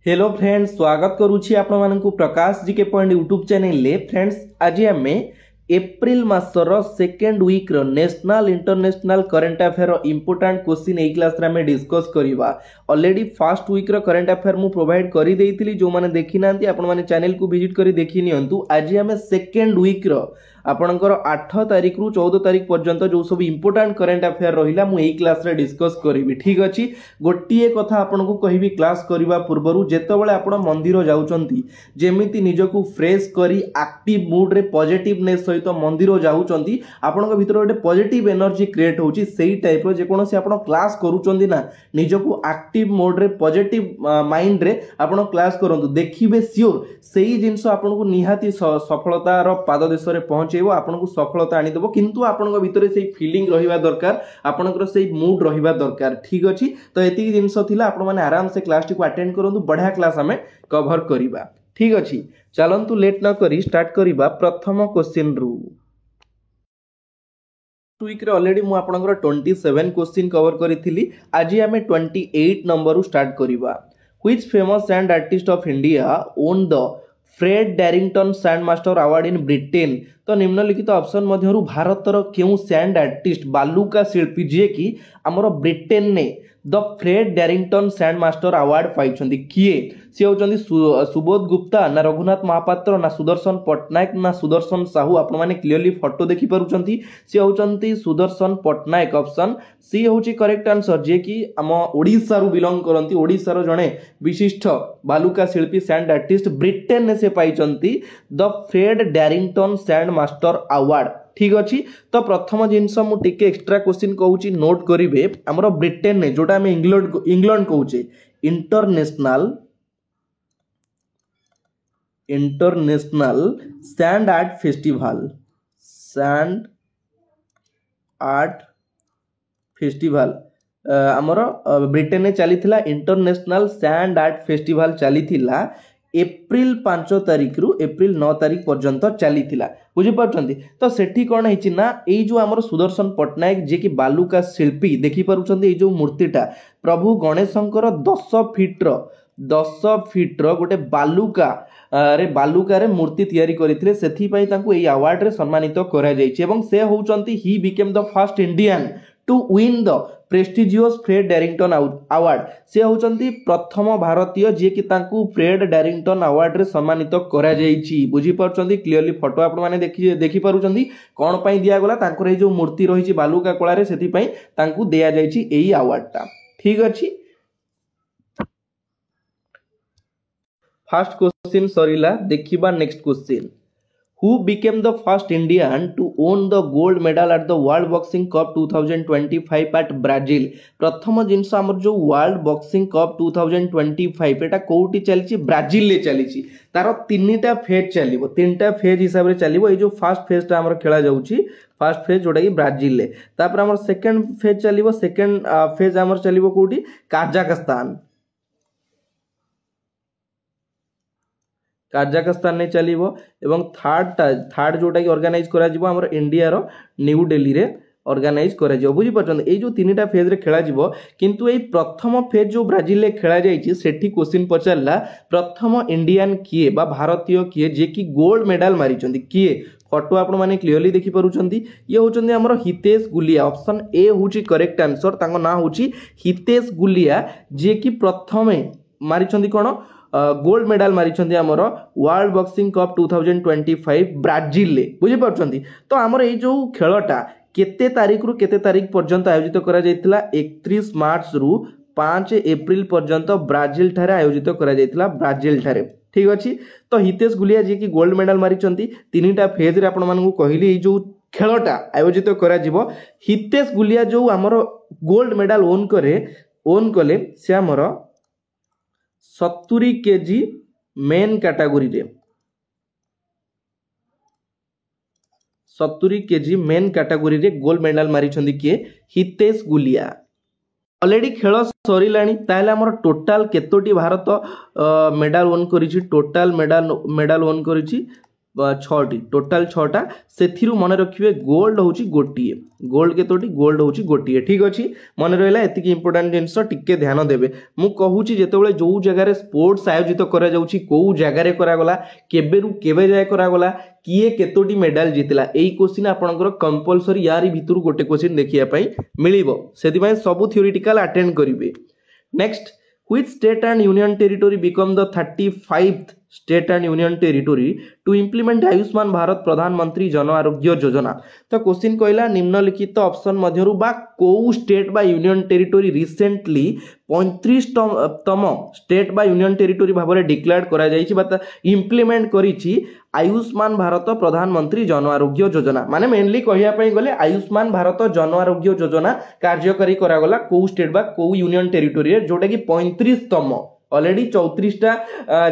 Hello friends, स्वागत करुछि आपण मानकु Prakash GK point YouTube channel ले। फ्रेंड्स, आज आम एप्रिल मासर सेकेंड वीक रो national international current affair important question ए क्लास रे हमें डिस्कस करिवा। ऑलरेडी फर्स्ट वीक रो करंट अफेयर मु प्रोवाइड करि देइथिली, जो माने देखि नांती आपण माने चैनल को विजिट करि देखि नियंतु। आज आम सेकेंड वीक रो आपणकर 8 तारिख रु 14 तारिख पर्यंत जो सब इंपोर्टेंट करंट अफेयर रहिला मु एई क्लास रे डिस्कस करिवि। ठीक अछि, गोटिए कथा आपनको कहिबि क्लास करिवा पूर्वरु, जेतेबेले आपण मंदिर जाउचंती जेमिति निजको फ्रेश करी एक्टिव मूड रे पॉजिटिवनेस सहित मंदिर जाउचंती, आपनको भितर गोटे पॉजिटिव एनर्जी क्रिएट होउची। सेही टाइप रो जे कोनोसी आपण क्लास करूचंती ना, निजको एक्टिव मोड रे पॉजिटिव माइंड रे आपण क्लास करंतु, देखिबे श्योर सेही जिंस आपनको निहाती सफलता रो पाद देश रे पहुंचेबो, आपनको सफलता आनी देबो। किंतु आपनको भितर सेही फीलिंग रहिबा दरकार, आपनकर सेही मूड रहिबा दरकार। ठीक अछि, तो एति जिंस थिला आपण माने आराम से क्लास टी को अटेंड करंतु, बढ़िया क्लास हमें कवर करिबा। ठीक अछि, चलंतु लेट न करी स्टार्ट करिबा प्रथम क्वेश्चन रु। वीक रे ऑलरेडी मु आपनकर 27 क्वेश्चन कवर करिथिली। आज हमें 28 नंबर रु स्टार्ट करिबा। Which famous sand artist of India won the Fred Darrington sand master award in Britain. तो निम्नलिखित ऑप्शन मध्यरु भारतर केउ सैंड आर्टिस्ट बालुका शिल्पी जे कि हमर ब्रिटेन ने the Fred Darrington sand master award पाइछंती किए? से होचंती सुबोध गुप्ता ना रघुनाथ महापात्र ना सुदर्शन पटनायक ना सुदर्शन साहू। आपण माने क्लियरली फोटो देखि पारुचंती, से होचंती सुदर्शन पटनायक। ऑप्शन सी होची करेक्ट आंसर, जे कि हम ओडिसा रु बिलोंग करंती। ओडिसा रो जणे विशिष्ट बालुका शिल्पी सैंड आर्टिस्ट ब्रिटेन ने से पाइछंती the Fred Darrington sand master award. ठीक अच्छी, तो प्रथम जिनस मु टिके एक्स्ट्रा क्वेश्चन कहूची नोट करिवे। हमर ब्रिटेन ने जोटा हम इंग्लैंड कहूचे इंटरनेशनल सैंड आर्ट फेस्टिवल हमर ब्रिटेन ने चलीथिला इंटरनेशनल सैंड आर्ट फेस्टिवल चलीथिला एप्रिल 5 तारिख रु एप्रिल 9 तारिख पर्यंत चलीथिला। बुझी पारुचंती? तो सेठी कोन हिची ना, एई जो हमर सुदर्शन पटनायक जे कि बालुका शिल्पी देखि पारुचंती, एई जो मूर्तिटा प्रभु गणेशंकर 10 फीट रो गोटे बालुका रे मूर्ति तैयारी करथिले। सेथि पई तांको एई अवार्ड रे सम्मानित करा जायछि, एवं से होउचंती he became the first Indian to win the prestigious Fred Darrington award. से होचंती प्रथम भारतीय जे कि तांको फ्रेड डैरिंगटन अवार्ड रे सम्मानित करा जायछि। बुझी पारुचंती? क्लियरली फोटो आपण माने देखि पारुचंती कोन पई दिया गला, तांको रे जो मूर्ति रहिछि बालुका कला रे, सेथि पई तांको दिया जायछि एई अवार्ड टा। ठीक अछि, फर्स्ट क्वेश्चन सरीला। देखिबा next question. Who became the first Indian to own the gold medal at the World Boxing Cup 2025 at Brazil? प्रथम जिनस हमर जो वर्ल्ड बॉक्सिंग कप 2025 एटा कोउटी चलीची? ब्राजिल ले चलीची। तार तीनटा फेज चलीबो, तीनटा फेज हिसाब रे चलीबो। ए जो फर्स्ट फेज ता हमर खेला जाउची, फर्स्ट फेज जोटा कि ब्राजिल ले। तापर हमर सेकंड फेज चलीबो, सेकंड फेज हमर चलीबो कोउटी? काजाकस्तान ने चलीबो। एवं थर्ड जोटा कि ऑर्गेनाइज करा जिवो हमर इंडिया रो न्यू दिल्ली रे ऑर्गेनाइज करा जिवो। बुझी पाछन? ए जो तीनटा फेज रे खेला जिवो, किंतु ए प्रथम फेज जो ब्राजिल ले खेला जायछि, सेठी क्वेश्चन पचारला प्रथम इंडियन किए बा भारतीय किए जे कि गोल्ड मेडल मारिचंती किए? फोटो आपण माने क्लियरली देखि पारुचंती, ये होचंती हमर हितेश गुलिया। ऑप्शन ए होची करेक्ट आंसर, तांको ना होची हितेश गुलिया, जे कि प्रथमे मारिचंती कोन गोल्ड मेडल मारिचंती हमर वर्ल्ड बॉक्सिंग कप 2025 ब्राजिल ले। बुझी पारुचंती? तो हमर ए जो खेलटा केते तारिख रु केते तारिख पर्यंत आयोजित करा जायतिला? 31 मार्च रु 5 एप्रिल पर्यंत ब्राजिल ठारे आयोजित करा जायतिला, ब्राजिल ठारे। ठीक अछि, तो हितेश गुलिया जे कि गोल्ड मेडल मारिचंती, तीनटा फेज रे आपण मानकु कहिली ए जो खेलटा आयोजित करा जिवो। हितेश गुलिया जो हमर गोल्ड मेडल ओन कले, से हमर 70 केजी मेन कैटेगरी रे, 70 केजी मेन कैटेगरी रे गोल्ड मेडल मारिछंदी किए? हितेश गुलिया। ऑलरेडी खेल सरीलाणी, ताहले हमर टोटल केतोटी भारत मेडल ओन करिछि? टोटल मेडल ओन करिछि छटी टोटाल छटा से मन रखिए गोल्ड हूँ गोटे गोल्ड केतोटी गोल्ड हूँ गोटे ठीक अच्छे मन रहा एति इंपोर्टाट जिनस टिके ध्यान देवे मु कहूँ जिते जो जगार स्पोर्ट्स आयोजित करा कौ जगार करागला केबेरु केबे जाए करागला किए केतोटी मेडाल जीतला यही क्वेश्चन आपंकर कंपलसरी यारी भितर गोटे क्वेश्चन देखिए मिलिबो से सबू थ्योरेटिकल अटेंड करेंगे। Next which state and union territory become the 35th state and union territory to implement Ayushman Bharat प्रधानमंत्री जन आरोग्य योजना। तो क्वेश्चन कहला निम्नलिखित ऑप्शन मध्यरु बा को स्टेट बा यूनियन टेरिटोरी रिसेंटली 35तम स्टेट बा यूनियन टेरिटोरी भाव में डिक्लेयर करा जायछि बा इंप्लीमेंट करिछि आयुष्मान भारत प्रधानमंत्री जन आरोग्य योजना माने मेनली कहिया पई गले आयुष्मान भारत जन आरोग्य योजना कार्यकारी करागला को स्टेट बा को यूनियन टेरिटोरी जोटा कि 35तम ऑलरेडी 34टा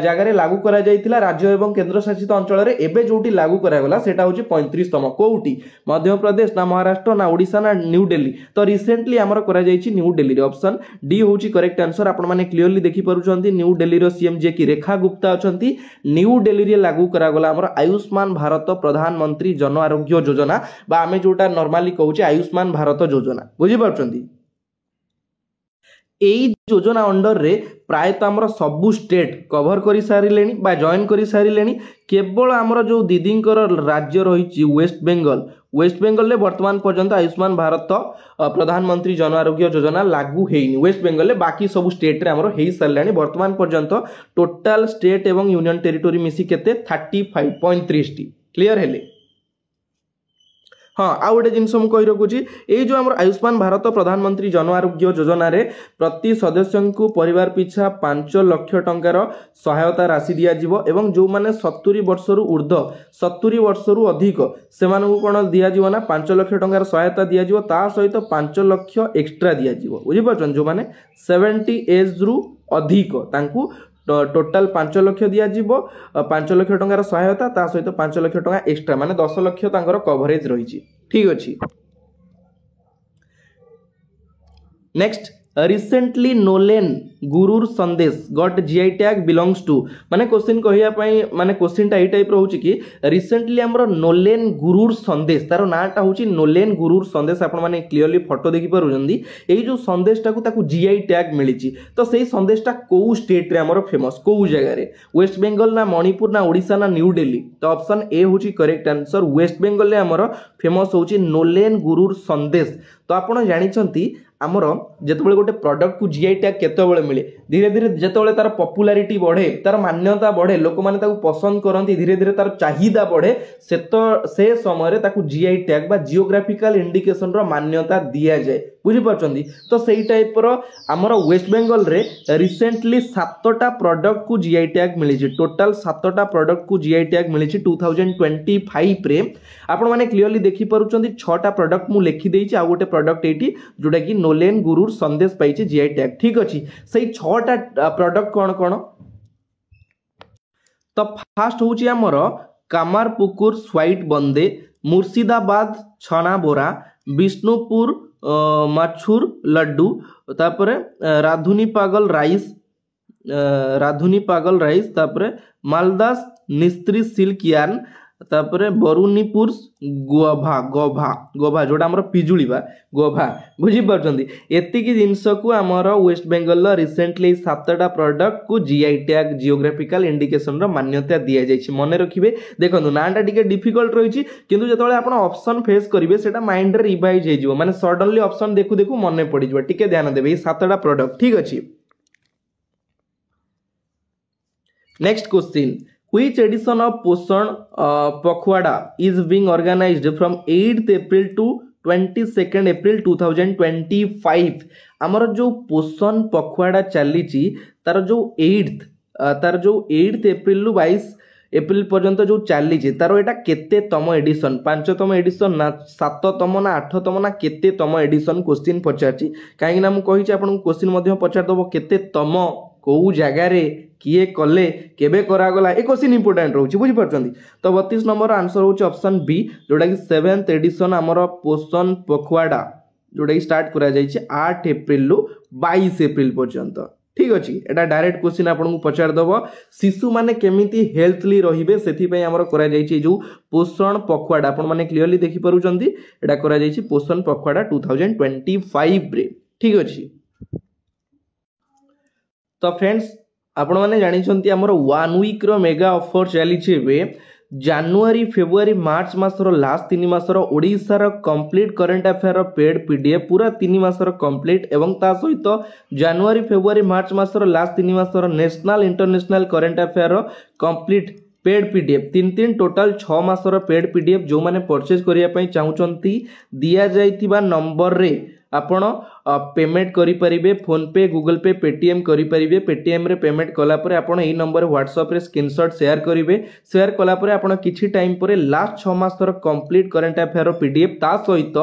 जगह लागू करा जायतिला राज्य एवं केंद्र शासित अंचल रे एबे जोटी लागू करागला सेटा होची 35तम कोउटी मध्य प्रदेश ना महाराष्ट्र ना ओडिशा ना न्यू दिल्ली तो रिसेंटली हमर करा जायछि न्यू दिल्ली रे ऑप्शन डी होची करेक्ट आंसर आपण माने क्लियरली देखि परुचंती न्यू दिल्ली रो सीएम जे की रेखा गुप्ता अछंती न्यू दिल्ली रे लागू करागला हमर आयुष्मान भारत प्रधानमंत्री जन आरोग्य योजना बा आमे जोटा नॉर्मली कहूचे आयुष्मान भारत योजना बुझि परुचंती एई योजना अंडर रे प्रायतः आमर सबू स्टेट कभर कर सारे बा जॉइन कर सारे केवल आमर जो दीदींकर राज्य रही वेस्ट बेंगल रे वर्तमान पर्यंत आयुष्मान भारत प्रधानमंत्री जन आरोग्य योजना लागू हेनी वेस्ट बेंगल रे बाकी सब स्टेट रे आमर हेई सारे वर्तमान पर्यंत टोटाल स्टेट एवं यूनियन टेरिटोरी मिसी केते 35.30 क्लियर हेले। हाँ आउ गोटे जिनस मुझे रखुची ये जो आम आयुष्मान भारत प्रधानमंत्री जन आरोग्य योजना रे प्रति सदस्य को परिवार पिछा 5 लाख टंकार सहायता राशि दिज्व एवं जो मैंने 70 वर्षरु ऊर्ध्व 70 वर्षरु अधिक से कौन दिज्व ना 5 लाख टंकार सहायता दिज्व ता सहित 5 लाख एक्सट्रा दिज्व बुझीपार जो मैंने 70 एज रु अधिक तांकु टोटाल 5 लाख दिज्व 5 लाख टंकार सहायता ता सहित 5 लाख टंका एक्सट्रा माने 10 लाख तांकर कवरेज रही ठीक अच्छे। नेक्स्ट रिसेंटली नोलेन गुरुर sandesh got GI tag belongs to माने क्वेश्चन कहिया पई माने क्वेश्चन टा ए टाइप रहउची कि रिसेंटली हमरो नोलेन गुरुर संदेश तारो नाटा होची नोलेन गुरुर संदेश आपण माने क्लियरली फोटो देखि परुजंदी एई जो संदेश ताकू जीआई टैग मिलिची तो सेही संदेश टा को स्टेट रे हमरो फेमस को जगह रे वेस्ट बेंगल ना मणिपुर ना ओडिशा ना न्यू दिल्ली तो ऑप्शन ए होची करेक्ट आंसर वेस्ट बेंगल रे हमरो फेमस होची नोलेन गुरुर संदेश। तो आपण जानिचंती आमर जिते गोटे प्रडक्ट को जीआई टैग केतबेले मिले धीरे धीरे जिते तार पॉपुलैरिटी बढ़े तार मान्यता बढ़े लोक माने ताकू पसंद करती धीरे धीरे तार चाहिदा बढ़े से समय ताकू जीआई टैग बा जियोग्राफिकल इंडिकेशन रो मान्यता दिया जाए बुझीपारचंदी। तो सही टाइप रो आमर वेस्ट बेंगल रे रिसेंटली 7टा प्रोडक्ट को जीआई टैग मिली टोटाल 7टा प्रोडक्ट को जीआई टैग मिली 2025 रे आपण माने क्लियरली देखि परुचंदी 6टा प्रोडक्ट मु लिखि देइछि आ गोटे प्रोडक्ट एटी जोटा कि नोलेन गुरुर संदेश पाइछि जीआई टैग ठीक अछि। सही 6टा प्रोडक्ट कोन कोन तो फास्ट होछि हमर कामारपुकुर स्वाइट बंदे मुर्शिदाबाद छना बोरा विष्णुपुर माछुर लड्डू तापरे राधुनी पागल राइस तापरे मालदास निस्त्री सिल्क यार्न तापरे बरुनीपुर गोभा जोटा हमर पिजुली बा गोभा बुझी पारछंदी एतिकी जिंस को हमर वेस्ट बेंगल रिसेंटली 7टा प्रोडक्ट को जीआई टैग जियोग्राफिकल इंडिकेशन रो मान्यता दिया जायछि मने रखिबे देखंतु नाटा टिके डिफिकल्ट रहिछि किंतु जतबेले आपण ऑप्शन फेस करिवे सेटा माइंड रे रिवाइज हे जिवो माने सडनली ऑप्शन देखु देखु मने पड़ी जिवो टिके ध्यान देबे 7टा प्रोडक्ट ठीक अछि। Next question Which edition of Poshan Pakhwada is being organized from 8th April to 22nd April 2025 आमर जो पोषण पखवाड़ा चली तार जो 8th एप्रिल रु 22 एप्रिल पर्यंत जो चली तार एटा केते तम एडिशन 5तम एडिशन ना 7तम ना 8तम ना केते तम एडिशन क्वेश्चन पचारछि काहे ना मु कहिछि आपन क्वेश्चन मध्ये पचार दबो केते तम को जगह रे किए कले केबे करागला ए क्वेश्चन इंपोर्टेंट रहउछि बुझि परछंदी। तो 32 नंबर आंसर होछि ऑप्शन बी जोटा कि 7th एडिशन हमर पोषण पखवाड़ा जोटा कि स्टार्ट करा जायछि 8 एप्रिल रु 22 एप्रिल पर्यंत ठीक अच्छे एटा डायरेक्ट क्वेश्चन आपको पचार दब शिशु माने केमिति हेल्थली रहिबे सेथि हमर करा जायछि जो पोषण पखवाड़ा आपण माने क्लियरली देखि परुचंती एटा करा जायछि पोषण पखवाड़ा 2025 रे ठीक अच्छे। तो फ्रेंड्स आपण माने जानि छंती हमर 1 वीक रो मेगा ऑफर चली छे जनवरी फेब्रुआरी मार्च मासर लास्ट 3 मासर ओडिशार complete current affair paid PDF पूरा 3 मासर कंप्लीट एवं ता सहित जनवरी फेब्रुआरी मार्च मासर लास्ट 3 मासर national international current affair complete paid PDF 3 total 6 मासर पेड पीडीएफ जो माने परचेज करिया पई चाहुचंती दिया जाइथिबा नंबर रे आपण पेमेंट करि परिबे फोन पे गूगल पे पेटीएम करि परिबे पेटीएम रे पेमेंट कला परे आपण एई नंबर व्हाट्सएप रे स्क्रीनशॉट शेयर करिवे शेयर कला परे आपण किछि टाइम परे लास्ट 6 मासर कंप्लीट करंट अफेयर पीडीएफ ता सहित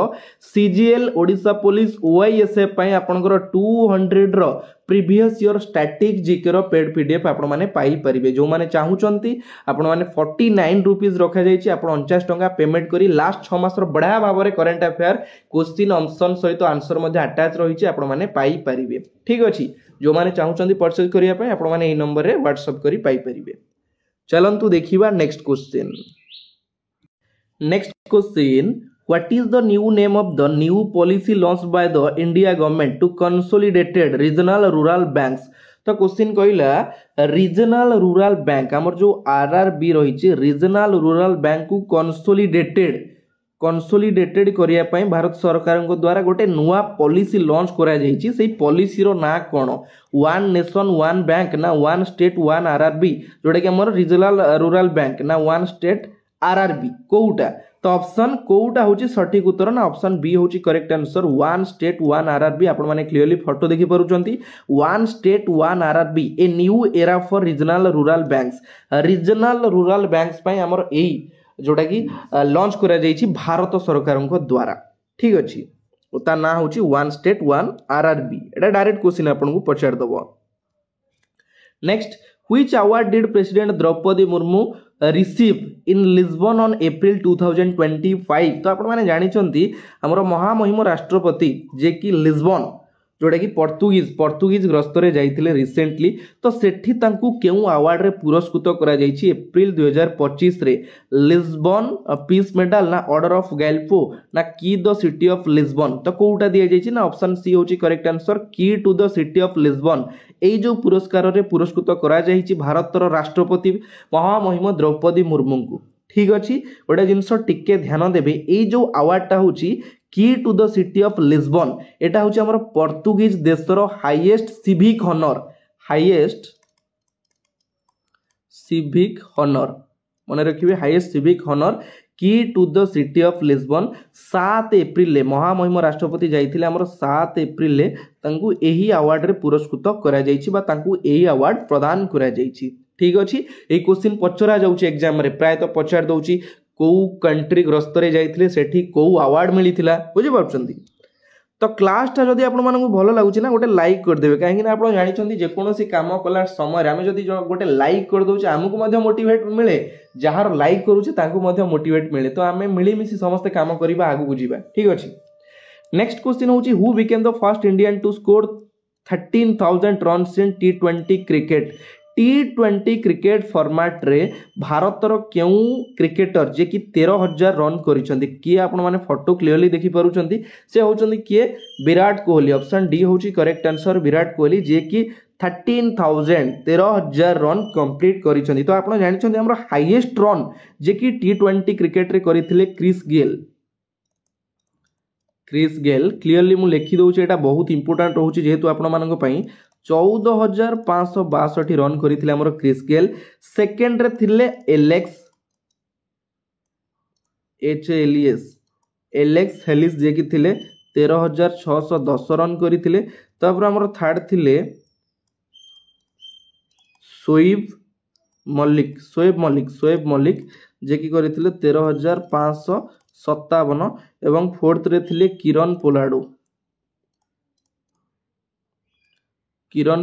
सीजीएल ओडिशा पुलिस ओआईएसएफ पई आपनकर 200 रो प्रीवियस ईयर स्टैटिक जीके रो पेड पीडीएफ आपण माने पाई परिबे जो माने चाहुचंती आपण माने 49 रुपीस रखा जायछि आपण 49 टंका पेमेंट करी लास्ट 6 मासर बढा भाबरे करंट अफेयर क्वेश्चन ऑप्शन सहित आंसर मध्ये अटैच रहिछि आपण माने पाई परिबे ठीक अछि जो माने चाहुचंती परचेज करिया पई आपण माने एई नंबर रे व्हाट्सएप करी पाई परिबे। चलंतु देखिबा next question. Next question What is the new name of the new policy launched by the India government to consolidated regional rural banks? तो क्वेश्चन कहला रीजनल रूरल बैंक हमर जो आरआरबी रही रीजनल रूरल बैंक को कंसोलिडेटेड करिया पई भारत सरकार को द्वारा गोटे नुआ पॉलिसी लॉन्च करा जायछि सेही पॉलिसी रो ना कोन वन नेशन वन बैंक ना वन स्टेट वन आरआरबी जोडे कि हमर रीजनल रूरल बैंक ना वन स्टेट आरआरबी कोउटा तो ऑप्शन कोउटा होची सठिक उत्तर ना ऑप्शन बी होची correct answer one state one RRB आपण माने क्लियरली फोटो देखि परुचंती one state one RRB a new era for regional rural banks पई हमर एई जोटा कि लॉन्च करा जायछि भारत सरकार को द्वारा ठीक अछि ता ना होची वन स्टेट वन आरआरबी एटा डायरेक्ट क्वेश्चन आपन को पचार दबो। Next Which award did President Draupadi Murmu receive in Lisbon on April 2025? तो आपण माने जानि छंती हमरो महामहिम राष्ट्रपति जे कि लिस्बन जोटा कि पोर्तुगीज ग्रस्त रे जाइथिले रिसेंटली तो सेठी तांकू केउ अवार्ड रे पुरस्कृत करा जाइछि एप्रिल 2025 रे लिस्बन पीस मेडल ना ऑर्डर ऑफ गैल्फो ना की द सिटी ऑफ लिस्बन तो कोउटा दिया जाइछि ना ऑप्शन सी होछि correct answer key to the city of Lisbon एई जो पुरस्कार रे पुरस्कृत करा जाइछि भारतर राष्ट्रपति महामहिम द्रौपदी मुर्मू को ठीक अछि ओडा जिंस टिके ध्यान देबे एई जो अवार्ड टा होछि key to the city of Lisbon एटा होछि हमर पोर्तुगीज देशर हाईएस्ट सिविक हॉनर मने रखिबे highest civic honour key to the city of Lisbon 7 एप्रिल ले महामहिम राष्ट्रपति जाइथिले हमर 7 एप्रिल ले तांकू एही अवार्ड रे पुरस्कृत करा जाइछि बा तांकू एही अवार्ड प्रदान करा जाइछि ठीक अछि ए क्वेश्चन पचरा जाउछि एग्जाम रे प्राय तो पचार दउछि को कंट्री ग्रस्त रे जाइथिले सेठी को अवार्ड मिलिथिला बुझि पाउछंती तो क्लास टा जदी आपण मानकु भलो लागुछि ना गोटे लाइक कर देबे काहे कि आपण जानि छंती जे कोनोसी काम कला समय रे हम जदी गोटे लाइक कर दोछ हमकु मध्ये मोटिवेट मिले जहार लाइक करूछि तांकु मध्ये मोटिवेट मिले तो आमे मिली मिसी समस्त काम करिबा आगु बुझिबा ठीक अछि। नेक्स्ट क्वेश्चन होछि who became the first Indian to score 13000 runs in T20 cricket T20 cricket format रे भारतर केउ क्रिकेटर जे कि 13000 रन करिसंती किए आपण माने फोटो क्लियरली देखि परुचंती से होचंती किए विराट कोहली ऑप्शन डी होची करेक्ट आंसर विराट कोहली जे कि 13000 रन कंप्लीट करिसंती तो आपण जानि छंती हमर हाईएस्ट रन जे कि T20 क्रिकेट रे करिथिले क्रिस गेल क्लियरली मु लिखि दउची एटा बहुत इंपोर्टेंट रहउची जेहेतु आपण मानक पई 14562 रन करिथिले हमर क्रिस गेल सेकंड रे थिले एलेक्स हेलिस जे कि थिले 13610 रन करिथिले तबर हमर थर्ड थिले शोएब मलिक जे कि करिथिले 13557 एवं फोर्थ रे थिले किरण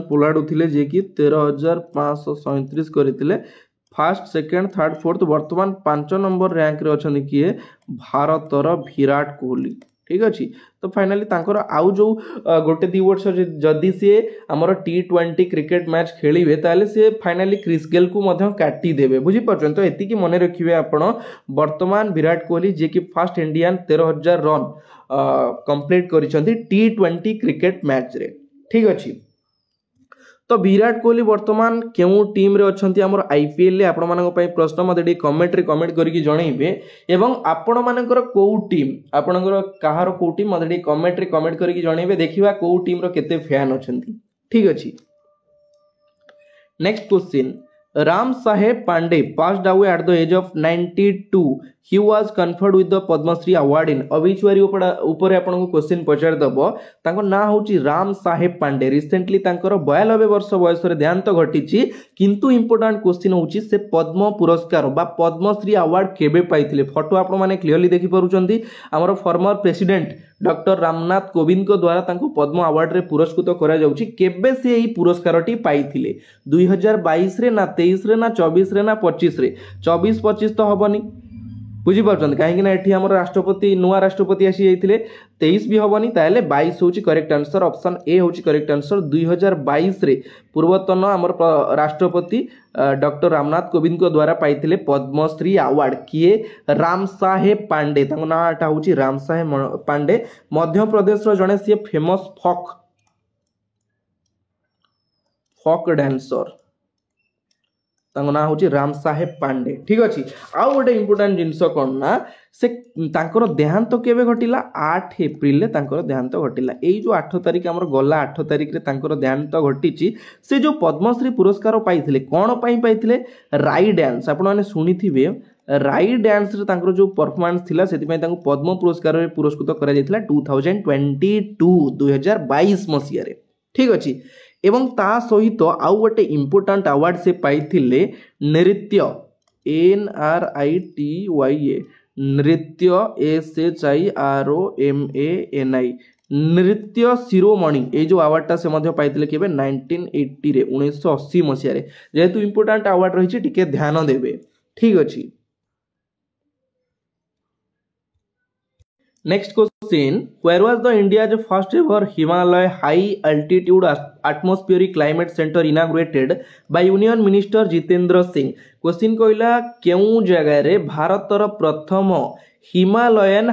पोलाडो थिले जे कि 13537 करिथिले फर्स्ट सेकंड थर्ड फोर्थ वर्तमान 5 नंबर रैंक रे अछन किए भारतर विराट कोहली ठीक अच्छे। तो फाइनाली तांकर आउ जो गोटे 2 वर्ष जदि सी आमर T20 क्रिकेट मैच खेलिए ताले सी फाइनाली क्रिस गेल को मध्य काटिदेवे बुझीपार। तो एतिकी मन रखिए आपण वर्तमान विराट कोहली जे कि फास्ट इंडियन 13,000 रन कंप्लीट करिसेंती T20 क्रिकेट मैच रे, ठीक अच्छे। तो विराट कोहली वर्तमान क्यों टीम रे अच्छी आम आईपीएल रे आपण मानक पई प्रश्न मते कमेंट रे कमेंट करके जनइबे एवं आपण मानकर को टीम आपणकर कहार को टीम मते कमेंट रे कमेंट करके जनइबे देखिबा को टीम रो केते फैन अछंती, ठीक अछि। Next question, Ram Saheb Pandey passed away at the age of 92. He was conferred with the Padma Shri award in obituary ऊपर आपन को क्वेश्चन पचार दबो। तांको ना होची राम साहेब पांडे। रिसेंटली तांकर 92 वर्ष बयस रे देहांत घटिची, किंतु इंपोर्टेंट क्वेश्चन होची से पद्म पुरस्कार बा पद्मश्री अवार्ड केबे पाइथिले। फोटो आपण माने क्लियरली देखि परुचंती। हमर former president doctor Ramnath Kovind को द्वारा तांको पद्म अवार्ड रे पुरस्कृत करा जाउची। केबे से एही पुरस्कारटी पाइथिले 2022 रे ना 23 रे ना 24 रे ना 25 रे। 24-25 तो हबनी बुझीपार कहीं एठी हमर राष्ट्रपति नुआ राष्ट्रपति आसी जाइथिले। 23 भी हबनी ताले 22 होची करेक्ट आंसर। ऑप्शन ए होची करेक्ट आंसर। 2022 रे पूर्वतन हमर राष्ट्रपति डॉक्टर रामनाथ कोविंद को द्वारा पाइथिले पद्मश्री अवार्ड। किए? राम साहेब पांडे। तांको नाटा होची राम साहेब पांडे। मध्य प्रदेश रो जने सी फेमस फोक डांसर। तांको ना होची राम साहेब पांडे, ठीक अच्छे। आउ गोटे इंपोर्टेंट जिनस कौन ना से तांकर देहांत केबे घटिला 8 एप्रिल रे तांकर देहांत घटिला। एई जो 8 तारिख हमर गला 8 तारिख रे तांकर देहांत घटिची। से जो पद्मश्री पुरस्कार पाइथिले कोन पई पाइथिले? राई डांस। आपण माने सुनिथिबे राई डांस रे तांकर जो परफॉर्मेंस थिला सेति पई तांको पद्म पुरस्कार रे पुरस्कृत करा जायतिला 2022 मसिया रे, ठीक अछि। एवं ता सहित आउ गोटे इंपोर्टेंट अवार्ड से पाइथिले नृत्य NRITYA नृत्य SHIROMANI नृत्य शिरोमणि ए जो अवार्डटा से मध्य पाइथिले केबे 1980 रे 1980 मसिया रे। जेहेतु इंपोर्टेंट अवार्ड रहिछि टिके ध्यान देबे, ठीक अछि। Next question, where was the India's first ever Himalaya high altitude atmospheric climate center inaugurated by Union Minister Jitendra Singh? Question कहला केउ जगह रे भारतर प्रथम Himalayan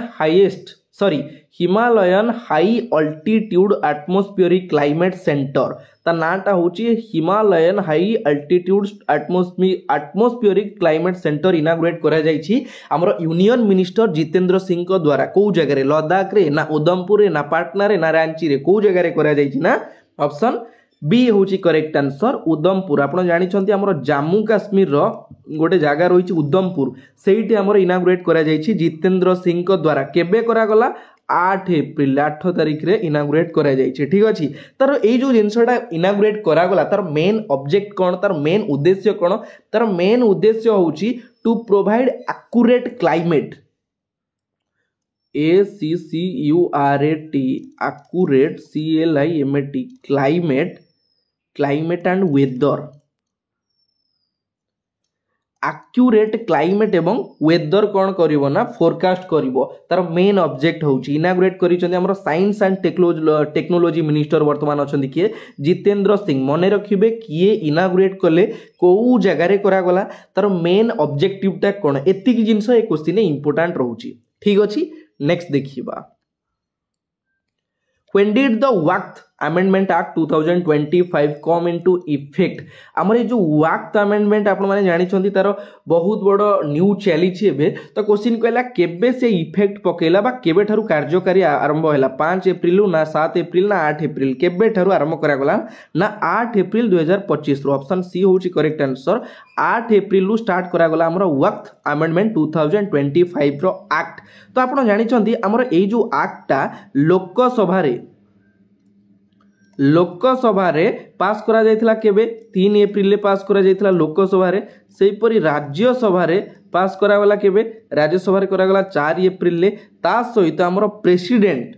high altitude atmospheric climate centre ता नाटा होची Himalayan high altitude atmospheric climate centre inaugurate करा जायछि हमर union minister Jitendra Singh को द्वारा। को जगह रे? लद्दाख रे ना उधमपुर रे ना पाटना रे ना रांची रे? को जगह रे करा जायछि ना? ऑप्शन बी होची करेक्ट आंसर उधमपुर। आपण जानि छंती हमर जम्मू काश्मीर रो गोटे जगह रहिछि उधमपुर, सेठी हमर इनाग्रेट करा जायछि जितेंद्र सिंह को द्वारा। केबे करा गला? 8 एप्रिल 8 तारिख रे इनाग्रेट करा जायछि, ठीक अछि। तार ए जो जिनसटा इनाग्रेट करा गला तार मेन ऑब्जेक्ट कोन? तार मेन उद्देश्य कोन? तार मेन उद्देश्य होछि to provide accurate climate ACCURAT accurate CLIMAT climate and weather. Accurate climate एवं वेदर कौन करिवो ना फोरकास्ट करिवो। तार मेन ऑब्जेक्ट होची इनाग्रेट करिसंती हमर साइंस एंड टेक्नोलॉजी मिनिस्टर वर्तमान अछंती किए? जितेंद्र सिंह। मने रखिबे किए इनाग्रेट कले को जगह रे करा गला तार मेन ऑब्जेक्टिव टा कोन? एतिकी जिंस ए क्वेश्चन इंपोर्टेंट रहउची, ठीक अछि। नेक्स्ट देखिबा, when did the Waqf Amendment Act 2025 come into effect? हमर ए जो वक्त अमेंडमेंट आपण माने जानि छंती तार बहुत बड़ न्यू चली छि एबे। तो क्वेश्चन कहला केबे से इफेक्ट पकेला बा केबे थारु कार्यकारी आरंभ होला? 5 एप्रिल ना 7 एप्रिल ना 8 एप्रिल? केबे थारु आरंभ करा गला ना 8 एप्रिल 2025 रो। ऑप्शन सी होची करेक्ट आंसर। 8 एप्रिल रु स्टार्ट करा गला हमर वक्त अमेंडमेंट 2025 रो एक्ट। तो आपण जानि छंती हमर ए जो एक्ट ता लोकसभा रे पास करा जायतिला केबे? 3 एप्रिल रे पास करा जायतिला लोकसभा रे। सेही परि राज्यसभा रे पास करा गला केबे? राज्यसभा रे करा गला 4 एप्रिल रे। ता सहित हमर प्रेसिडेंट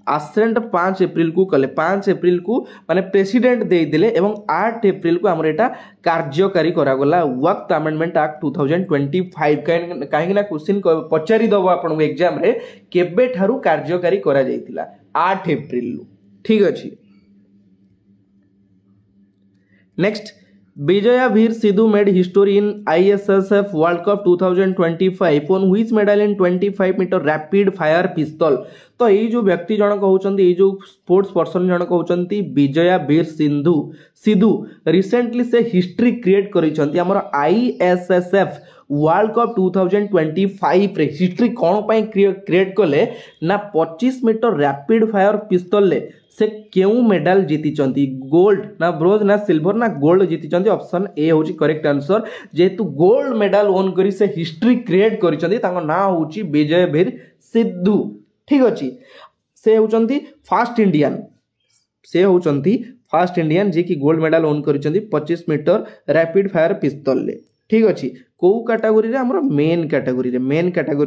आसेंट 5 एप्रिल को कले 5 एप्रिल को माने प्रेसिडेंट देदेले एवं 8 एप्रिल को आमर एटा कार्यकारी करागला वक्त अमेंडमेंट एक्ट 2025 कहीं ना क्वेश्चन पचारि दबो आपन एग्जाम रे केबे ठारू कार्यकारी करा जायतिला 8 एप्रिल ठीक अछि। Next Vijaya Veer Sidhu made history in ISSF World Cup 2025 on which medal in 25 meter rapid fire pistol। तो ये जो व्यक्ति जनक होचंती ये जो स्पोर्ट्स पर्सन जनक होचंती विजया वीर सिद्धू रिसेंटली से हिस्ट्री क्रिएट करिसंती हमर ISSF वर्ल्ड कप 2025 रे हिस्ट्री कोन पई क्रिएट कले ना 25 मीटर रैपिड फायर पिस्तल ले से केउ मेडल जीति चंती गोल्ड ना ब्रोंज ना सिल्वर ना गोल्ड जीति चंती ऑप्शन ए होची करेक्ट आंसर जेतु गोल्ड मेडल ओन करी से हिस्ट्री क्रिएट करी चंती तांको ना होची विजय वीर सिद्धू ठीक अछि। से होचंती फर्स्ट इंडियन जे कि गोल्ड मेडल ओन करी चंती 25 मीटर रैपिड फायर पिस्तल ले ठीक अछि। को कैटेगरी रे हमर मेन कैटेगरी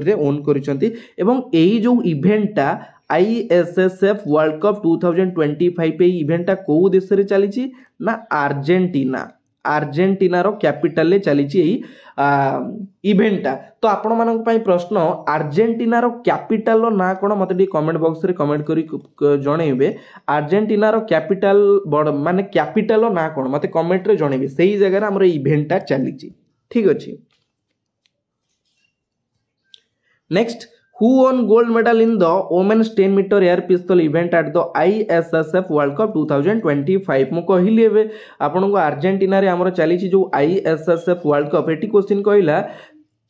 रे ओन करी चंती एवं एई जो इवेंटटा ISSF वर्ल्ड कप 2025 पे इवेंटटा को देश रे चली ना आर्जेंटीना रो कैपिटल ले चली इवेंटटा। तो आपण मानक पई प्रश्न आर्जेंटीना रो कैपिटल रो ना कोन मते डी कमेंट बॉक्स रे कमेंट करी जणेबे आर्जेंटीना रो कैपिटल माने कैपिटल रो ना कोन मते कमेंट रे जणेबे सेही जगह रे हमर इवेंटटा चली ठीक अछि। Next who won gold medal in the women's 10 meter air pistol event at the ISSF World Cup 2025 मु कहली एबे आपन को अर्जेंटीना रे हमर चली जो ISSF world cup eighty question कहला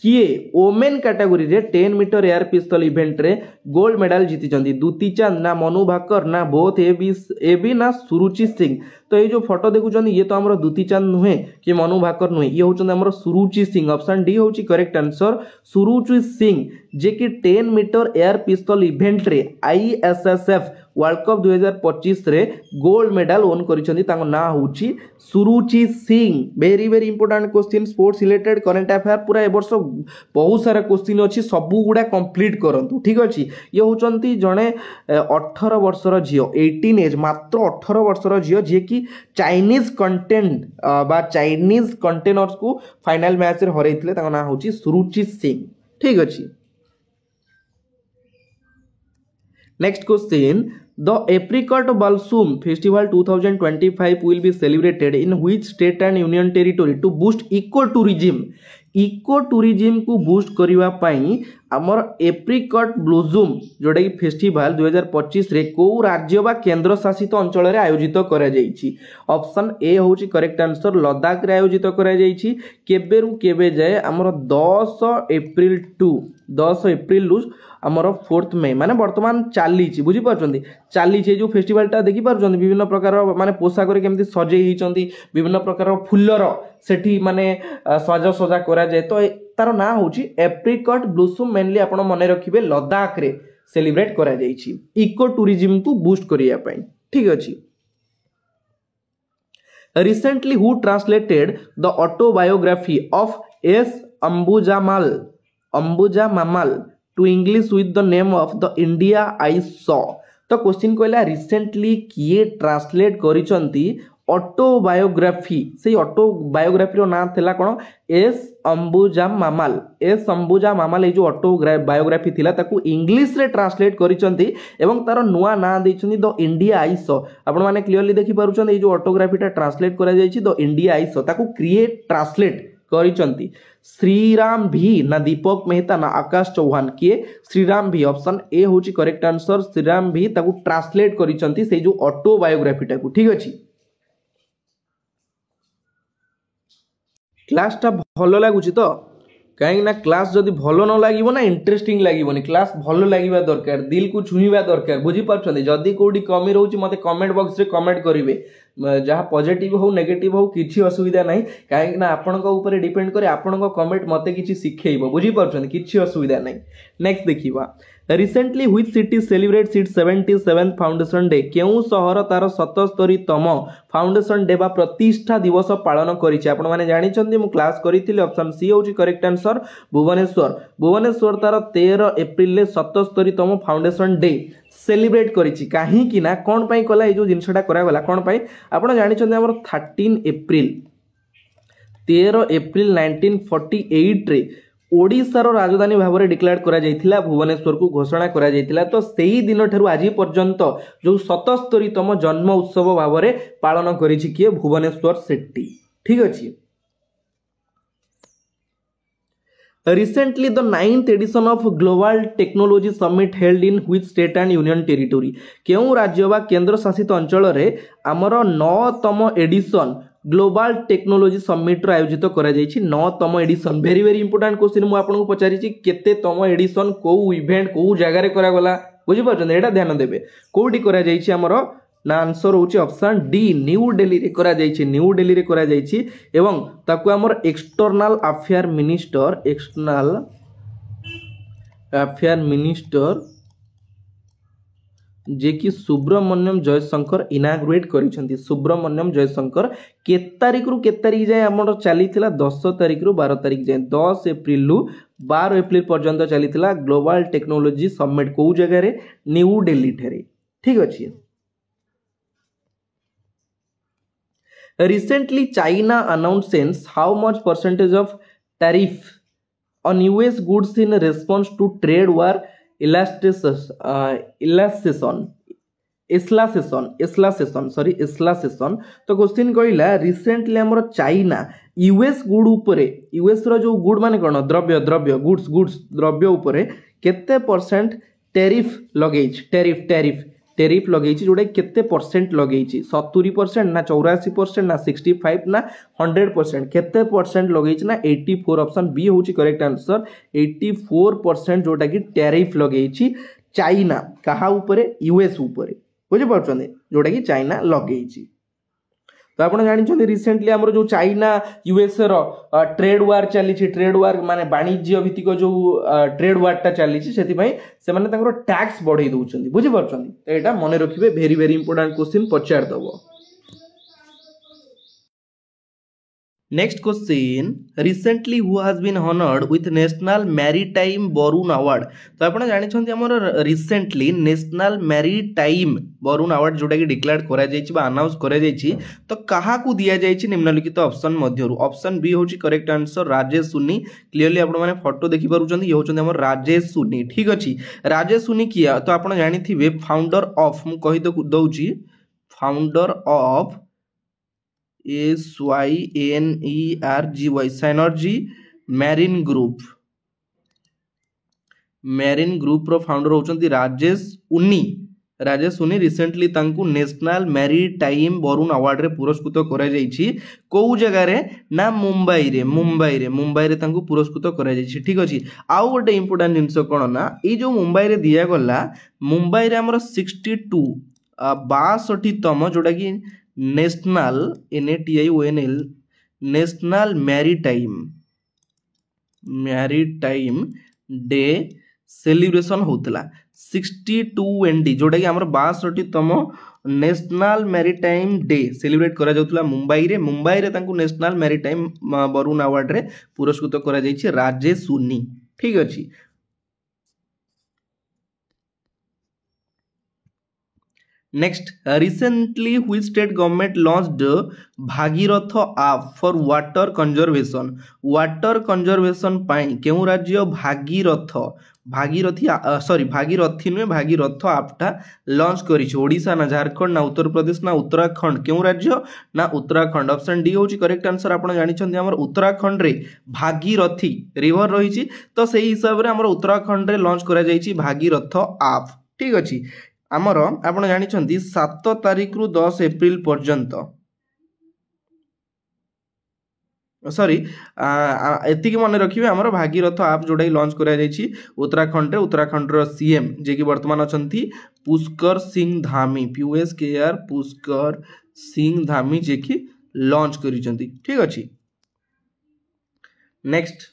किए वोमेन कैटेगरी रे 10 मीटर एयर पिस्तल इवेंट रे गोल्ड मेडल जीति चंदी दुती चांद ना मनु भाकर ना बोथ एबी ना सुरुचि सिंह। तो ये जो फोटो देखुचन ये तो हमर दुती चांद नुहे कि मनु भाकर नुहे ये होचन हमर सुरुचि सिंह ऑप्शन डी होची करेक्ट आंसर सुरुचि सिंह जे कि 10 मीटर एयर पिस्तल इवेंट रे ISSF वर्ल्ड कप 2025 रे गोल्ड मेडल ओन करिसंदी तांको ना होची Suruchi Singh. Very very important question sports related current affair पूरा ए वर्ष बहुत सारा क्वेश्चन अछि सबु गुडा कंप्लीट करंतु ठीक अछि। ये होचंती जणे 18 वर्षर झियो 18 एज मात्र 18 वर्षर झियो जे कि चाइनीज कंटेंट बा चाइनीज कंटेनर्स को फाइनल मैच रे हरैथिले तांको ना होची सुरुचि सिंह ठीक अछि। Next question The Apricot Balsam Festival 2025 will be celebrated in which state and union territory to boost ecotourism। Ecotourism को बूस्ट करबा पई हमर एप्रिकट ब्लूजूम जोडा कि फेस्टिवल 2025 रे को राज्य बा केंद्र शासित अंचल रे आयोजित करा जाईछि। ऑप्शन ए होची करेक्ट आंसर लद्दाख रे आयोजित करा जाईछि। केबे रु केबे जाय हमर 10 एप्रिल लु हमर 4 मई माने वर्तमान चालीछि बुझी पाछंती चालीछि जो फेस्टिवलटा देखि पाछंती विभिन्न प्रकार माने पोशाक रे केमती सजै हिचंती विभिन्न प्रकार फुल्लर सेठी माने सजा करा जाय। तो तार ना होची एप्रिकट ब्लूसम मेनली आपण मने रखिबे लद्दाख रे सेलिब्रेट करा जाईछि इको टूरिज्म को बूस्ट करिया पई ठीक अछि। Recently who translated the autobiography of S Ambujammal to English with the name of the India I saw. तो क्वेश्चन कहला रिसेंटली किए ट्रांसलेट करिसंती ऑटोबायोग्राफी से ऑटोबायोग्राफी रो नाम थिला कोन एस अंबुजा मामल ए जो ऑटोबायोग्राफी थिला ताकू इंग्लिश रे ट्रांसलेट करिसंती एवं तार नुआ ना दैछंती द इंडिया आई सॉ। आपण माने क्लियरली देखि पारुछन ए जो ऑटोग्राफीटा ट्रांसलेट करा जायछि द इंडिया आई सॉ ताकू क्रिएट ट्रांसलेट करिसंती श्रीराम भी ना दीपक मेहता ना आकाश चौहान किए श्रीराम भी ऑप्शन ए होची करेक्ट आंसर श्रीराम भी ताकू ट्रांसलेट करिसंती से जो ऑटोबायोग्राफीटा को ठीक अछि। क्लासटा भलो लागुची तो कहीं ना क्लास जदि भलो न लागिबो ना इंटरेस्टिंग लागिबोनी क्लास भलो लागिबा दरकार दिल को छुईबा दरकार बुझी पाछथि जदि कोडी कमी रहउची मते कमेंट बॉक्स रे कमेंट करिवे जहाँ पॉजिटिव हो नेगेटिव हो किछि असुविधा नाही कहीं ना आपनका ऊपर डिपेंड करे आपनका कमेंट मते किछि सिखेइबो बुझी पाछथि किछि असुविधा नाही। नेक्स्ट देखिबा recently which city celebrates it's 77th foundation day केउ शहर तार 77तम फाउंडेशन डे बा प्रतिष्ठा दिवस पालन करिछि आपण माने जानि छथि मु क्लास करिथिले ऑप्शन सी होची करेक्ट आंसर भुवनेश्वर तार 13 एप्रिल ले 77तम फाउंडेशन डे सेलिब्रेट करिछि काहेकि ना कोन पई कला ए जो जिनसटा करा गला कोन पई आपण जानि छथि हमर 13 एप्रिल 1948 रे ओडिशार राजधानी भाव में डिक्लेयर करा जाइथिला भुवनेश्वर को घोषणा करा जाइथिला तो सेही दिन ठरु आज पर्यंत जो 77तम जन्म उत्सव भाव में पालन करिछि किए भुवनेश्वर सेट्टी ठीक अछि। Recently, the 9th edition of Global Technology Summit held in which state and union territory? केउं राज्य वा केंद्र शासित अंचल रे हमर 9तम एडिशन ग्लोबल टेक्नोलोजी समिट रो आयोजित करा जायछि 9तम edition very very important question मु आपन को पचारि छि केते तम एडिशन को इवेंट को जगह रे करा गला बुझि परछन एटा ध्यान देबे कोडी करा जायछि हमर ना आंसर होची ऑप्शन डी न्यू दिल्ली रे करा जायछि न्यू दिल्ली रे करा जायछि एवं ताकु हमर एक्सटर्नल अफेयर मिनिस्टर जे कि सुब्रमण्यम जयशंकर इनाग्रेट करिसंती सुब्रमण्यम जयशंकर के तारिख रु के तारिख जाय हमर चलीथिला 10 तारिख रु 12 तारिख जाय 10 एप्रिल रु 12 एप्रिल पर्यंत चलीथिला ग्लोबल टेक्नोलॉजी समिट को जगह रे न्यू दिल्ली ठेरे ठीक अछि। Recently, China announced how much percentage of tariff on US goods in response to trade war इस्लासेशन तो क्वेश्चन कहला रिसेंटली हमर चाइना यूएस गुड उपरे यूएस रो जो गुड माने कोन द्रव्य गुड्स द्रव्य उपरे केते परसेंट टैरिफ लगेछि टैरिफ लगेछि जोडे केते परसेंट लगेछि 70% ना 84% ना 65 ना 100% केते परसेंट लगेछि ना 84 ऑप्शन बी होछि करेक्ट आंसर 84% जोटा कि टैरिफ लगेछि चाइना कहा ऊपरे यूएस ऊपरे बुझि परछन जोटा कि चाइना लगेछि। तो आपण जानि रिसेंटली हमर जो चाइना यूएस रो ट्रेड वार चली ट्रेड वार माने वाणिज्य भित्तिक जो ट्रेड वार टा चली सेति पई से माने तांकर टैक्स बढ़ाई दउछन्ती बुझि परछन्ती तो एटा मने रखिबे वेरी वेरी इंपोर्टेंट क्वेश्चन पचार दबो। Next question recently who has been honoured with national maritime Varun award तो आपण जानि छन्ती हमर recently national maritime Varun award जोटा कि डिक्लेयर करा जायछि बा अनाउंस करा जायछि तो काहा को दिया जायछि निम्नलिखित ऑप्शन मध्यरु ऑप्शन बी होछि करेक्ट आंसर राजेश सुनी क्लियरली आपण माने फोटो देखि पारुछन्ती ये होछन्ती हमर राजेश सुनी ठीक अछि। राजेश सुनी किया तो आपण जानिथिबे फाउंडर ऑफ मु कहि दउछि founder of SYNERGY synergy marine group रो फाउंडर होचंती राजेश उनी रिसेंटली तांकू नेशनल मैरीटाइम बरुण अवार्ड रे पुरस्कृत करा जायछि को जगह रे ना मुंबई रे तांकू पुरस्कृत करा जायछि ठीक अछि। आउ गोटे इंपोर्टेंट जिंस कोन ना ए जो मुंबई रे दिया गला मुंबई रे हमर 62 तम जोटा कि national NATIONL national maritime day celebration होतला 62 ND जोटा कि हमर 62 तम नेशनल मैरीटाइम डे सेलिब्रेट करा जाउतला मुंबई रे तांकू नेशनल मैरीटाइम बरुण अवार्ड रे पुरस्कृत करा जायछि राजेश सुनी ठीक अछि। Next, recently which state government launched Bhagirath app for water conservation पाई केउ राज्य भागीरथी नुहे भागीरथ ऐप टा लॉन्च करिछि ओडिशा ना झारखंड ना उत्तर प्रदेश ना उत्तराखंड केउ राज्य ना उत्तराखंड ऑप्शन डी होछि करेक्ट आंसर आपण जानि छथि हमर उत्तराखंड रे भागीरथी रिवर रहिछि तो सेही हिसाब रे हमर उत्तराखंड रे लॉन्च करा जायछि भागीरथ ऐप ठीक अछि। आमर आपण जानि छथि 7 तारिख रु 10 एप्रिल पर्यंत सॉरी एतिक मन रखिबे हमर भागीरथ ऐप जोडा लॉन्च करा जायछि उत्तराखंड रो सीएम जे कि वर्तमान अछंती पुष्कर सिंह धामी PUSKR पुष्कर सिंह धामी जे कि लॉन्च करिसंती ठीक अछि। Next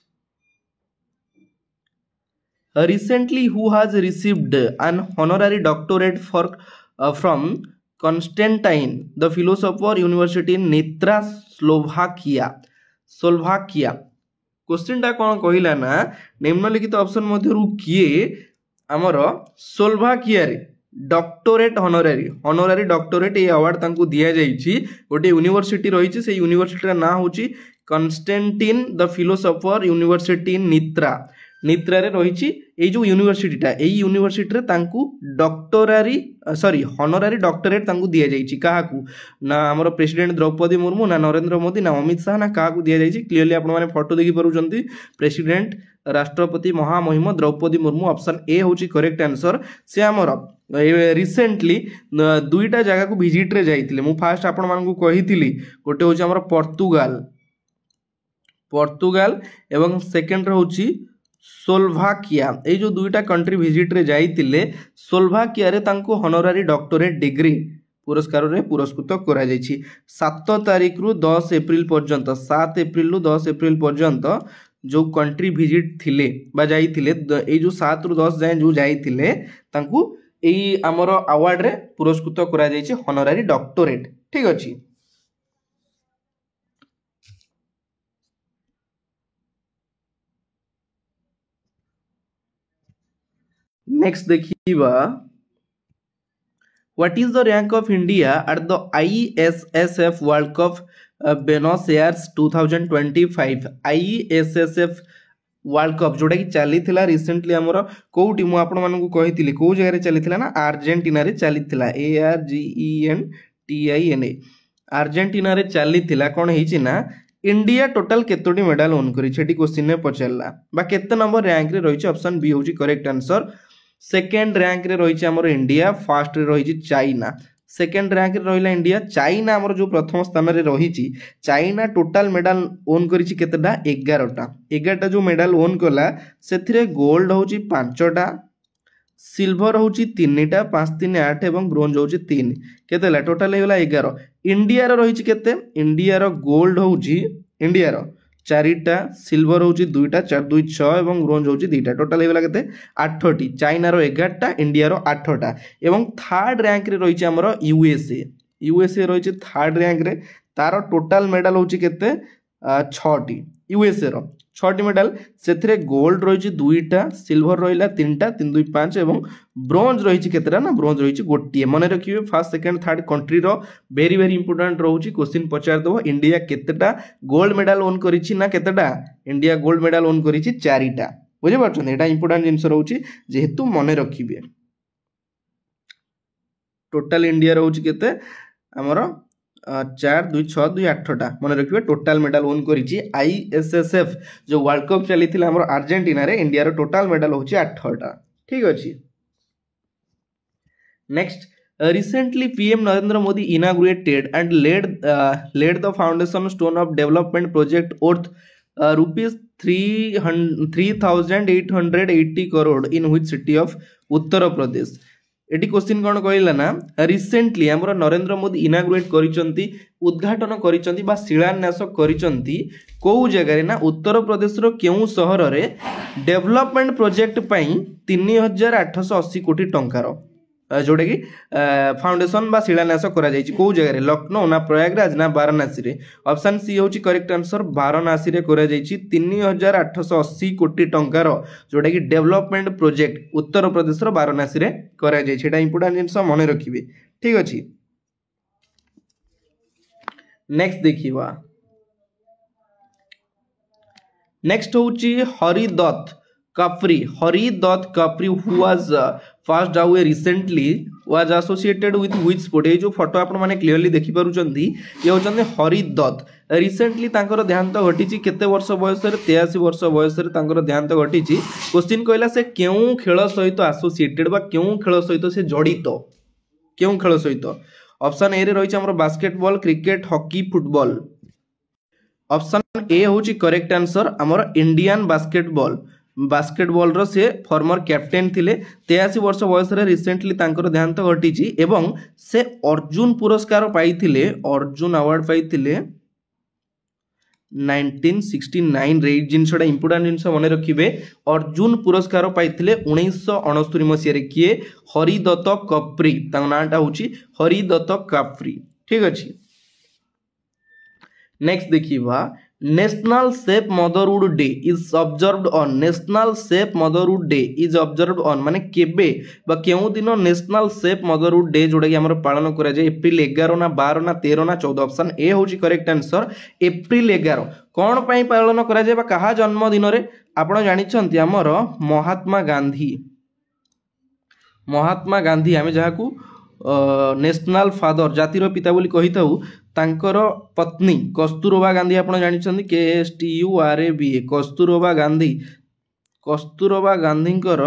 recently who has received an honorary doctorate from Constantine the philosopher university in Nitra Slovakia question टा कोन कहिला ना निम्नलिखित ऑप्शन मध्यरु किए हमर स्लोवाकिया रे डॉक्टरेट हॉनोरारी हॉनोरारी डॉक्टरेट ये अवार्ड तांको दिया जाइछि गोटे यूनिवर्सिटी रही से यूनिवर्सिटी ना होची कन्स्टेंटिन द फिलोसोफर यूनिवर्सिटी इन नित्रा नित्रा रे रही ये जो यूनिवर्सिटीटा यही यूनिवर्सिटी तांको डॉक्टरारी सॉरी हॉनोरारी डॉक्टरेट तांको दिया जाइछि काहाकू ना हमर प्रेसिडेंट द्रौपदी मुर्मू ना नरेंद्र मोदी ना अमित शाह ना काहाकू दिया जाइछि क्लियरली आपण माने फोटो देखि पारुचंती प्रेसिडेंट राष्ट्रपति महामहिम द्रौपदी मुर्मू ऑप्शन ए होची करेक्ट आंसर से हमर रिसेंटली दुईटा जगह को विजिट रे जाइतिले मु फास्ट आपण मानकू कहितिली गोटे होची हमर पोर्तुगाल एवं सेकंड रे होची स्लोवाकिया ए जो दुईटा कंट्री विजिट रे जाइतिले स्लोवाकिया रे तांको हॉनोरारी डॉक्टरेट डिग्री पुरस्कार रे पुरस्कृत करा जाइछि 7 तारिख रु 10 अप्रैल पर्यंत 7 अप्रैल रु 10 अप्रैल पर्यंत जो कंट्री विजिट थिले बा जाइतिले ए जो 7 रु 10 जाय जो जाइतिले तांको एई हमर अवार्ड रे पुरस्कृत करा जाइछि हॉनोरारी डॉक्टरेट ठीक अछि। नेक्स्ट देखिबा what is the rank of India at the ISSF world cup Buenos Aires 2025 ISSF world cup जोटा कि चली थिला रिसेंटली हमर कोउटी मु आपण मानकू कहितिली को जगह रे चली थिला ना अर्जेंटीना रे चली थिला ARGENTINA अर्जेंटीना रे चली थिला कोन हिची ना इंडिया टोटल केतोटी मेडल ओन करी छेटी क्वेश्चन ने पचरला बा केते नंबर रैंक रे रहिछि ऑप्शन बी होची करेक्ट आंसर सेकेंड रैंक रे रहिछि हमर इंडिया फर्स्ट रे रहिछि चाइना सेकेंड रैंक रे रहिला इंडिया चाइना हमर जो प्रथम स्थान रे रहिछि चाइना टोटल मेडल ओन करिछि केतेटा 11टा जो मेडल ओन कला सेथिरे गोल्ड होछि 5टा सिल्वर होछि 3टा 5 3 8 एवं ब्रोंज होछि 3 केतेला टोटल हेला 11 इंडिया रो रहिछि केते इंडिया रो गोल्ड होछि इंडिया रो 4टा सिल्वर होछि 2टा 4 2 6 एवं ब्रोंज होछि 2टा टोटल हेला केते 8टी चाइना रो 11टा इंडिया रो 8टा एवं थर्ड रैंक रे रहिछि हमर यूएसए रहिछि थर्ड रैंक रे तार टोटल मेडल होछि केते 6टी यूएसए रो 6टी मेडल सेथिरे गोल्ड रहिछि 2टा सिल्वर रहिला 3टा 3 2 5 एवं ब्रोंज रहिछि केतेटा ना ब्रोंज रहिछि गोटिए मने रखिबे फर्स्ट सेकंड थर्ड कंट्री रो वेरी वेरी इंपोर्टेंट रहउछि क्वेश्चन पचार दबो इंडिया केतेटा गोल्ड मेडल ओन करिछि ना केतेटा इंडिया गोल्ड मेडल ओन करिछि 4टा बुझि पाछन एटा इंपोर्टेंट जिंस रहउछि जेहेतु मने रखिबे टोटल इंडिया रहउछि केते हमर 4 2 6 2 8टा मन रखिए टोटल मेडल ओन करिछि ISSF जो वर्ल्ड कप चली थिला हमर अर्जेंटीना रे इंडिया रो टोटल मेडल होछि 8टा ठीक अछि। Next recently PM Narendra Modi inaugurated and laid the foundation stone of development project worth rupees 3880 crore in which city of Uttar Pradesh eighty question कौन कहला ना रिसेंटली हमर नरेंद्र मोदी इनाग्रेट करिसंती उद्घाटन करिसंती बा शिलान्यास करिसंती को जगह ना उत्तर प्रदेश रो केउ शहर रे डेवलपमेंट प्रोजेक्ट पई 3880 कोटी टंकार जोटा कि फाउंडेशन बा शिलान्यास करा जायछि को जगह रे लखनऊ ना प्रयागराज ना वाराणसी रे ऑप्शन सी होची करेक्ट आंसर वाराणसी रे करा जायछि 3880 कोटी टंकार जोटा कि डेवलपमेंट प्रोजेक्ट उत्तर प्रदेश रो वाराणसी रे करा जायछि एटा इंपोर्टेंट जिंस मने रखिबे ठीक अछि। नेक्स्ट देखिबा नेक्स्ट होची Haridatt Kapri who was passed away recently was associated with which sport ए जो फोटो आपण माने क्लियरली देखि पारुचंदी ये होचंदी हरिदत्त रिसेंटली तांकर देहांत घटिछि केते वर्ष बयस रे 83 वर्ष बयस रे तांकर देहांत घटिछि क्वेश्चन कहला से केउ खेल सहित एसोसिएटेड बा केउ खेल सहित से जड़ित केउ खेल सहित ऑप्शन ए रे रहिछि हमर basketball cricket hockey football option A होछि करेक्ट आंसर हमर इंडियन बास्केटबॉल रो से फॉर्मर कैप्टेन थिले 83 वर्ष बयस रे रिसेंटली तांकर देहांत घटिछि एवं से अर्जुन पुरस्कार पाइथिले अर्जुन अवार्ड पाइथिले 1969 रे जिनसडा इंपोर्टेंट जिनस मने रखिबे अर्जुन पुरस्कार पाइथिले 1969 मसिया रे किए हरिदत्त कप्री ता नाटा होछि हरिदत्त कप्री ठीक अछि। नेक्स्ट देखिबा national safe motherhood day is observed on national safe motherhood day is observed on माने केबे बा केउ दिन नेशनल सेफ मदरहुड डे जोड़ा कि हमर पालन करा जाय एप्रिल 11 ना 12 ना 13 ना 14 ऑप्शन ए होची करेक्ट आंसर एप्रिल 11 कोन पई पालन करा जाय बा कहा जन्म दिन रे आपण जानि छंती हमर महात्मा गांधी आमे जहाकू नेशनल फादर जातिर पिता बोली कही थाउ तांकर पत्नी कस्तूरबा गांधी आपण जानिछन्ती KSTURABA कस्तूरबा गांधींकर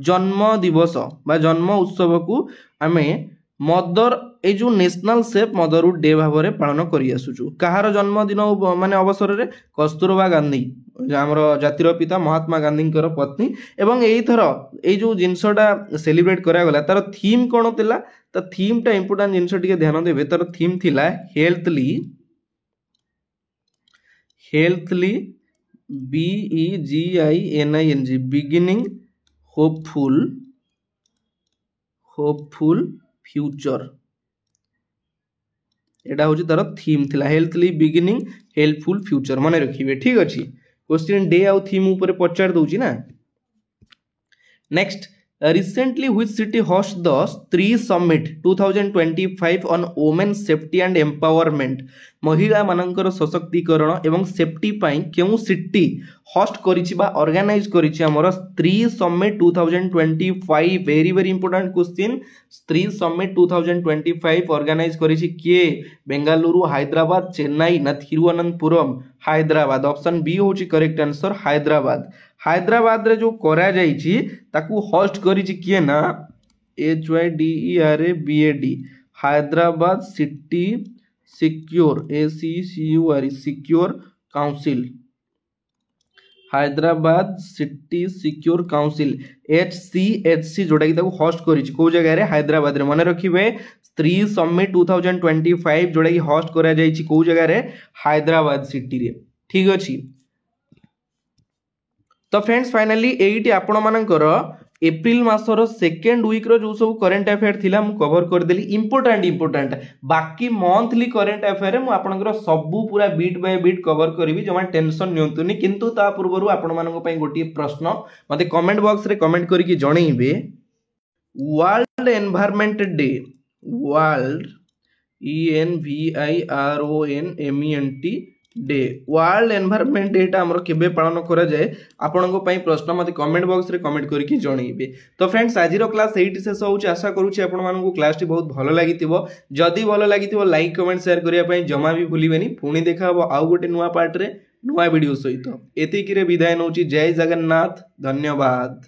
जन्म दिवस बा जन्म उत्सव को आमे मदर ए जो नेशनल सेफ मदरहुड डे भाव में पालन करि आसुचु कहार जन्म दिन माने अवसर रे कस्तूरबा गांधी आमर जातिर पिता महात्मा गांधींकर पत्नी एवं एई थर ए जो जिनसटा सेलिब्रेट करा गला तार थीम कोन थिला त थीम टा इंपोर्टेंट जिनस टिके ध्यान देबे तार थीम थिला healthily BEGINING beginning hopeful future एटा होची तार थीम थिला हेल्थली बिगिनिंग हेल्पफुल फ्यूचर माने रखिबे ठीक अछि क्वेश्चन डे आउ थीम ऊपर पचार दउची ना next recently which city host the Stree Summit 2025 on women safety and empowerment महिला मानकर सशक्तिकरण एवं सेफ्टी पाई केउ सिटी होस्ट करिछि बा ऑर्गेनाइज करिछि हमर Stree summit 2025 very very important question Stree summit 2025 organise करिछि के बेंगलुरु हैदराबाद चेन्नई ना थिरुवनंतपुरम हैदराबाद ऑप्शन बी होछि करेक्ट आंसर हैदराबाद रे जो करा जाइछि ताकू होस्ट करिछि किए ना HYDERABAD Hyderabad city secure ACCUR secure council Hyderabad city secure council HCHC जोटा कि ताकू होस्ट करिछि को जगह रे हैदराबाद रे माने रखिबे स्त्री समिट 2025 जोटा कि होस्ट करा जाइछि को जगह रे हैदराबाद सिटी रे ठीक अछि तो फ्रेंड्स फाइनली एइटी आपण मानकर एप्रिल मासर सेकेंड वीक रो जो सब करंट अफेयर थिला मु कवर कर देली इंपोर्टेंट बाकी मंथली करंट अफेयर मु आपनकर सबु पूरा बीट बाय बीट कवर करबी जमा टेंशन नियंतुनी किंतु ता पूर्वरु आपण मानक पई गोटी प्रश्न मते कमेंट बॉक्स रे कमेंट करी कि जणैबे world environment day world ENVIRONMENT day world environment day टा हमर केबे पालन करा जाय आपनको पई प्रश्न मते कमेंट बॉक्स रे कमेंट करके जणैबे तो फ्रेंड्स आजिर क्लास एइटी शेष होउची आशा करूची आपण मानकू क्लास टी बहुत भलो लागितिबो जदी भलो लागितिबो लाइक कमेंट शेयर करिया पई जमा भी भूलिबेनी पुणी देखाबो आउ गोटे नुवा पार्ट रे नुवा वीडियो सहित एतिकी रे विदाय नउची जय जगन्नाथ धन्यवाद।